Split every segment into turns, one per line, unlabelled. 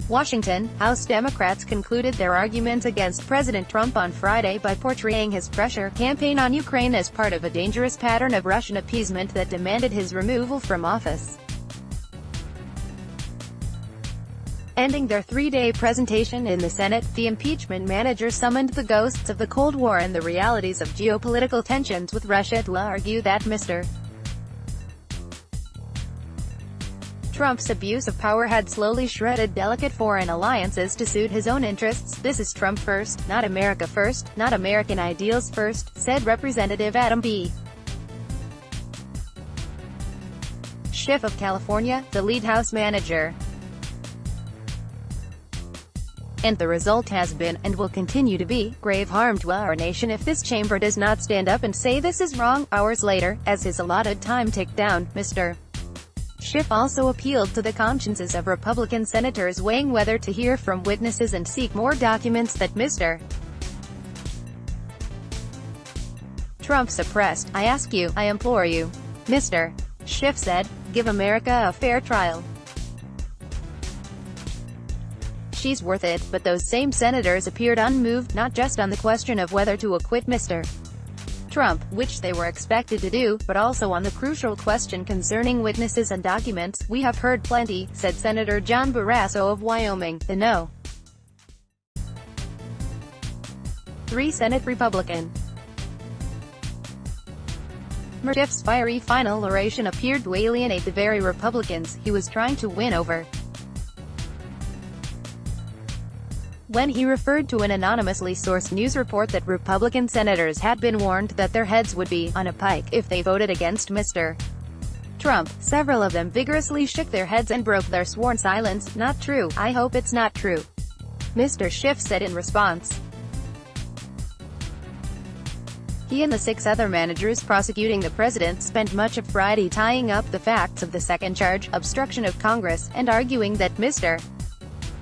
Washington, House Democrats concluded their argument against President Trump on Friday by portraying his pressure campaign on Ukraine as part of a dangerous pattern of Russian appeasement that demanded his removal from office. Ending their three-day presentation in the Senate, the impeachment manager summoned the ghosts of the Cold War and the realities of geopolitical tensions with Russia to argue that Mr. Trump's abuse of power had slowly shredded delicate foreign alliances to suit his own interests. "This is Trump first, not America first, not American ideals first," said Representative Adam B. Schiff of California, the lead House manager. "And the result has been, and will continue to be, grave harm to our nation if this chamber does not stand up and say this is wrong." Hours later, as his allotted time ticked down, Mr. Schiff also appealed to the consciences of Republican senators weighing whether to hear from witnesses and seek more documents that Mr. Trump suppressed. "I ask you, I implore you," Mr. Schiff said, "give America a fair trial. She's worth it." But those same senators appeared unmoved, not just on the question of whether to acquit Mr. Trump, which they were expected to do, but also on the crucial question concerning witnesses and documents. "We have heard plenty," said Senator John Barrasso of Wyoming, the No. 3 Senate Republican. Schiff's fiery final oration appeared to alienate the very Republicans he was trying to win over. When he referred to an anonymously sourced news report that Republican senators had been warned that their heads would be on a pike if they voted against Mr. Trump, several of them vigorously shook their heads and broke their sworn silence. "Not true. I hope it's not true," Mr. Schiff said in response. He and the 6 other managers prosecuting the president spent much of Friday tying up the facts of the second charge, obstruction of Congress, and arguing that Mr.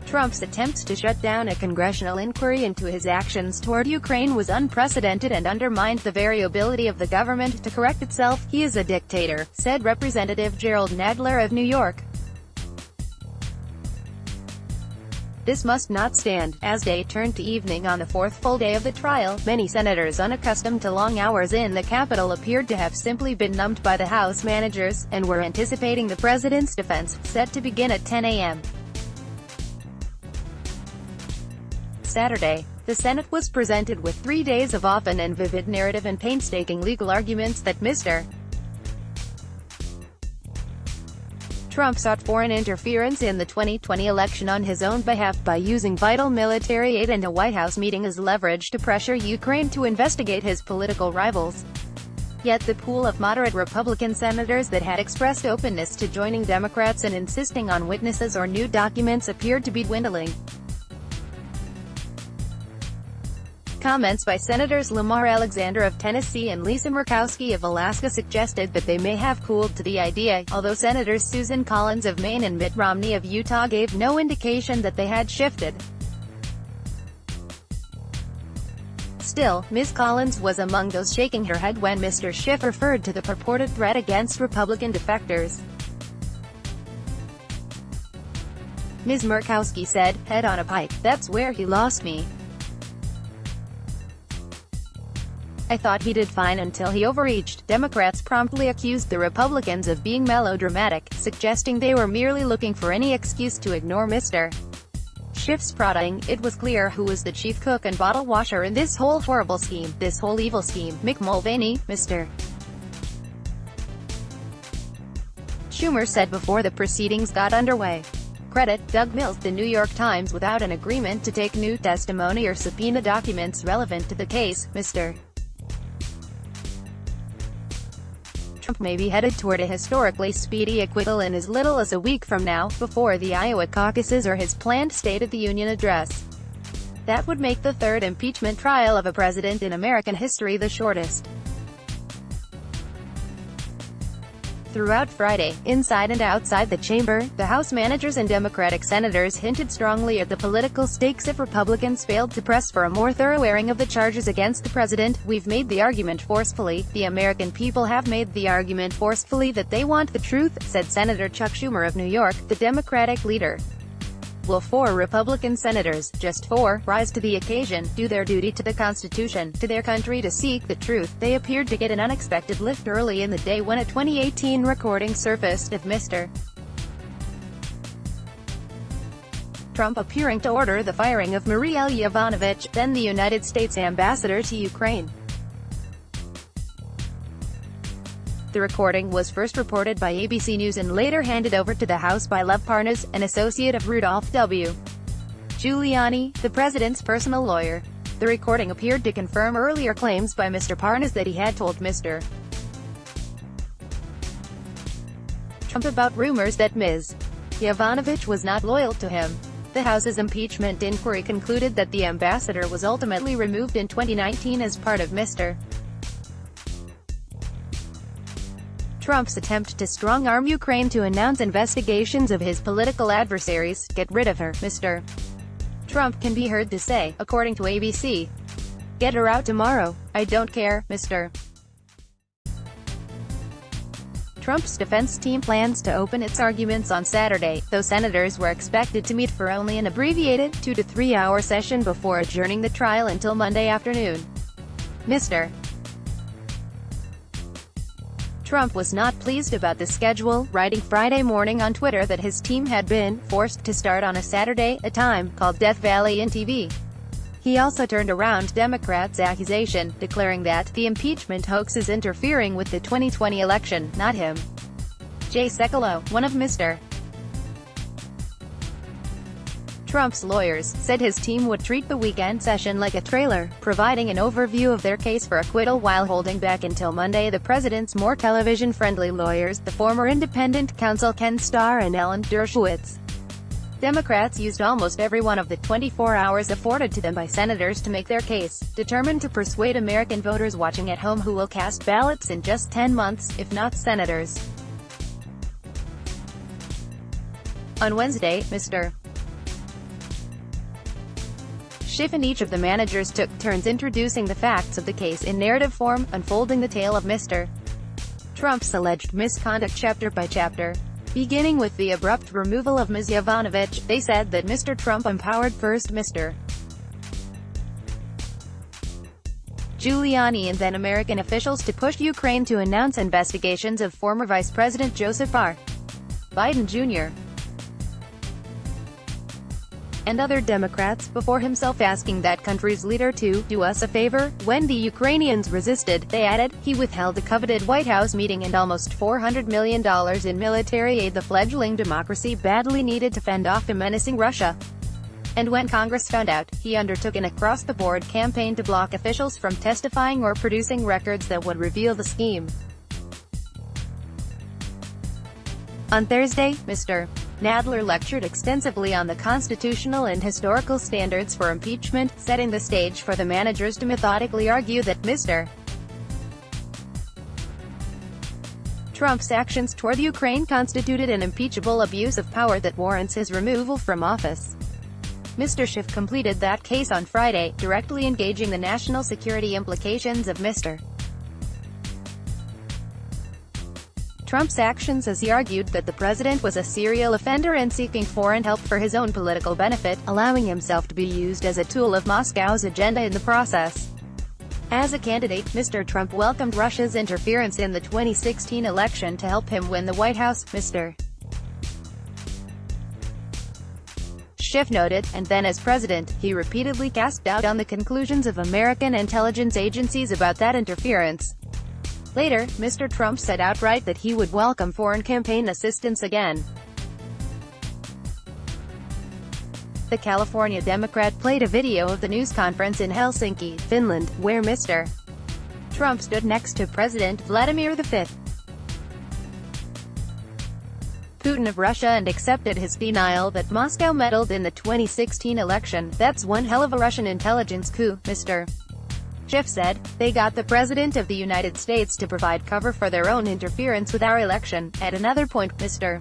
Trump's attempts to shut down a congressional inquiry into his actions toward Ukraine was unprecedented and undermined the very ability of the government to correct itself. "He is a dictator," said Representative Gerald Nadler of New York. "This must not stand." As day turned to evening on the 4th full day of the trial, many senators unaccustomed to long hours in the Capitol appeared to have simply been numbed by the House managers, and were anticipating the president's defense, set to begin at 10 a.m. Saturday. The Senate was presented with 3 days of often and vivid narrative and painstaking legal arguments that Mr. Trump sought foreign interference in the 2020 election on his own behalf by using vital military aid and a White House meeting as leverage to pressure Ukraine to investigate his political rivals. Yet the pool of moderate Republican senators that had expressed openness to joining Democrats and insisting on witnesses or new documents appeared to be dwindling. Comments by Senators Lamar Alexander of Tennessee and Lisa Murkowski of Alaska suggested that they may have cooled to the idea, although Senators Susan Collins of Maine and Mitt Romney of Utah gave no indication that they had shifted. Still, Ms. Collins was among those shaking her head when Mr. Schiff referred to the purported threat against Republican defectors. Ms. Murkowski said, "Head on a pike, that's where he lost me. I thought he did fine until he overreached." Democrats promptly accused the Republicans of being melodramatic, suggesting they were merely looking for any excuse to ignore Mr. Schiff's prodding. "It was clear who was the chief cook and bottle washer in this whole horrible scheme, this whole evil scheme. Mick Mulvaney, Mr. Schumer said before the proceedings got underway. Credit, Doug Mills. The New York Times. Without an agreement to take new testimony or subpoena documents relevant to the case, Mr. Trump may be headed toward a historically speedy acquittal in as little as a week from now, before the Iowa caucuses or his planned State of the Union address. That would make the third impeachment trial of a president in American history the shortest. Throughout Friday, inside and outside the chamber, the House managers and Democratic senators hinted strongly at the political stakes if Republicans failed to press for a more thorough airing of the charges against the president. "We've made the argument forcefully. The American people have made the argument forcefully that they want the truth," said Senator Chuck Schumer of New York, the Democratic leader. Will 4 Republican senators, just 4, rise to the occasion, do their duty to the Constitution, to their country to seek the truth? They appeared to get an unexpected lift early in the day when a 2018 recording surfaced of Mr. Trump appearing to order the firing of Maria Yovanovitch, then the United States ambassador to Ukraine. The recording was first reported by ABC News and later handed over to the House by Lev Parnas, an associate of Rudolph W. Giuliani, the president's personal lawyer. The recording appeared to confirm earlier claims by Mr. Parnas that he had told Mr. Trump about rumors that Ms. Yovanovitch was not loyal to him. The House's impeachment inquiry concluded that the ambassador was ultimately removed in 2019 as part of Mr. Trump's attempt to strong-arm Ukraine to announce investigations of his political adversaries. Get rid of her, Mr. Trump can be heard to say, according to ABC. Get her out tomorrow. I don't care, Mr. Trump's defense team plans to open its arguments on Saturday, though senators were expected to meet for only an abbreviated 2 to 3 hour session before adjourning the trial until Monday afternoon. Mr. Trump was not pleased about the schedule, writing Friday morning on Twitter that his team had been forced to start on a Saturday, a time called Death Valley in TV. He also turned around Democrats' accusation, declaring that the impeachment hoax is interfering with the 2020 election, not him. Jay Sekulow, one of Mr. Trump's lawyers, said his team would treat the weekend session like a trailer, providing an overview of their case for acquittal while holding back until Monday the president's more television-friendly lawyers, the former independent counsel Ken Starr and Ellen Dershowitz. Democrats used almost every one of the 24 hours afforded to them by senators to make their case, determined to persuade American voters watching at home who will cast ballots in just 10 months, if not senators. On Wednesday, Mr. Schiff and each of the managers took turns introducing the facts of the case in narrative form, unfolding the tale of Mr. Trump's alleged misconduct chapter by chapter. Beginning with the abrupt removal of Ms. Yovanovitch, they said that Mr. Trump empowered first Mr. Giuliani and then American officials to push Ukraine to announce investigations of former Vice President Joseph R. Biden Jr. and other Democrats, before himself asking that country's leader to do us a favor. When the Ukrainians resisted, they added, he withheld the coveted White House meeting and almost $400 million in military aid the fledgling democracy badly needed to fend off a menacing Russia. And when Congress found out, he undertook an across-the-board campaign to block officials from testifying or producing records that would reveal the scheme. On Thursday, Mr. Nadler lectured extensively on the constitutional and historical standards for impeachment, setting the stage for the managers to methodically argue that Mr. Trump's actions toward Ukraine constituted an impeachable abuse of power that warrants his removal from office. Mr. Schiff completed that case on Friday, directly engaging the national security implications of Mr. Trump's actions as he argued that the president was a serial offender and seeking foreign help for his own political benefit, allowing himself to be used as a tool of Moscow's agenda in the process. As a candidate, Mr. Trump welcomed Russia's interference in the 2016 election to help him win the White House, Mr. Schiff noted, and then as president, he repeatedly cast doubt on the conclusions of American intelligence agencies about that interference. Later, Mr. Trump said outright that he would welcome foreign campaign assistance again. The California Democrat played a video of the news conference in Helsinki, Finland, where Mr. Trump stood next to President Vladimir V. Putin of Russia and accepted his denial that Moscow meddled in the 2016 election. That's one hell of a Russian intelligence coup, Mr. Schiff said. They got the President of the United States to provide cover for their own interference with our election. At another point, Mr.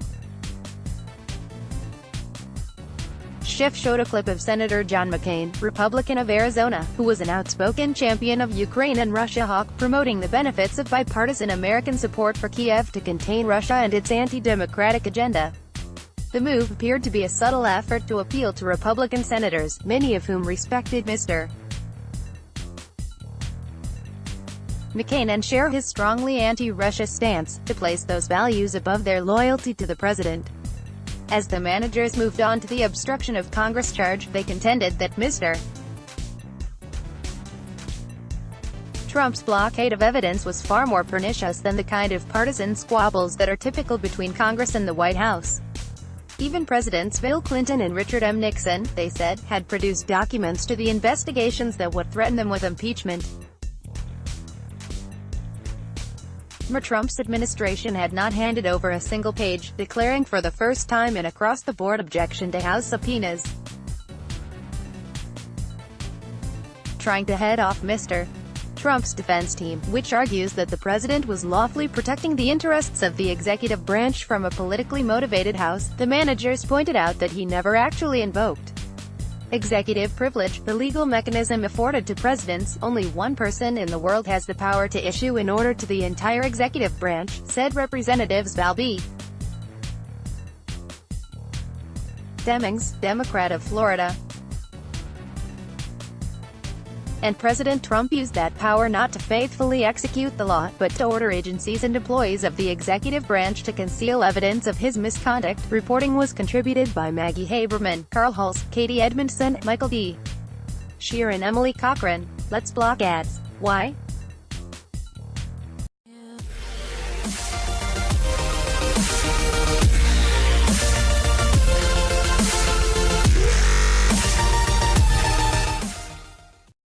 Schiff showed a clip of Senator John McCain, Republican of Arizona, who was an outspoken champion of Ukraine and Russia hawk, promoting the benefits of bipartisan American support for Kiev to contain Russia and its anti-democratic agenda. The move appeared to be a subtle effort to appeal to Republican senators, many of whom respected Mr. McCain and share his strongly anti-Russia stance, to place those values above their loyalty to the president. As the managers moved on to the obstruction of Congress charge, they contended that Mr. Trump's blockade of evidence was far more pernicious than the kind of partisan squabbles that are typical between Congress and the White House. Even Presidents Bill Clinton and Richard M. Nixon, they said, had produced documents to the investigations that would threaten them with impeachment. Trump's administration had not handed over a single page, declaring for the first time an across-the-board objection to House subpoenas. Trying to head off Mr. Trump's defense team, which argues that the president was lawfully protecting the interests of the executive branch from a politically motivated House, the managers pointed out that he never actually invoked executive privilege, the legal mechanism afforded to presidents. Only one person in the world has the power to issue an order to the entire executive branch, said Representatives Val B. Demings, Democrat of Florida. And President Trump used that power not to faithfully execute the law, but to order agencies and employees of the executive branch to conceal evidence of his misconduct. Reporting was contributed by Maggie Haberman, Carl Hulse, Katie Edmondson, Michael D. Shear and Emily Cochran. Let's block ads. Why?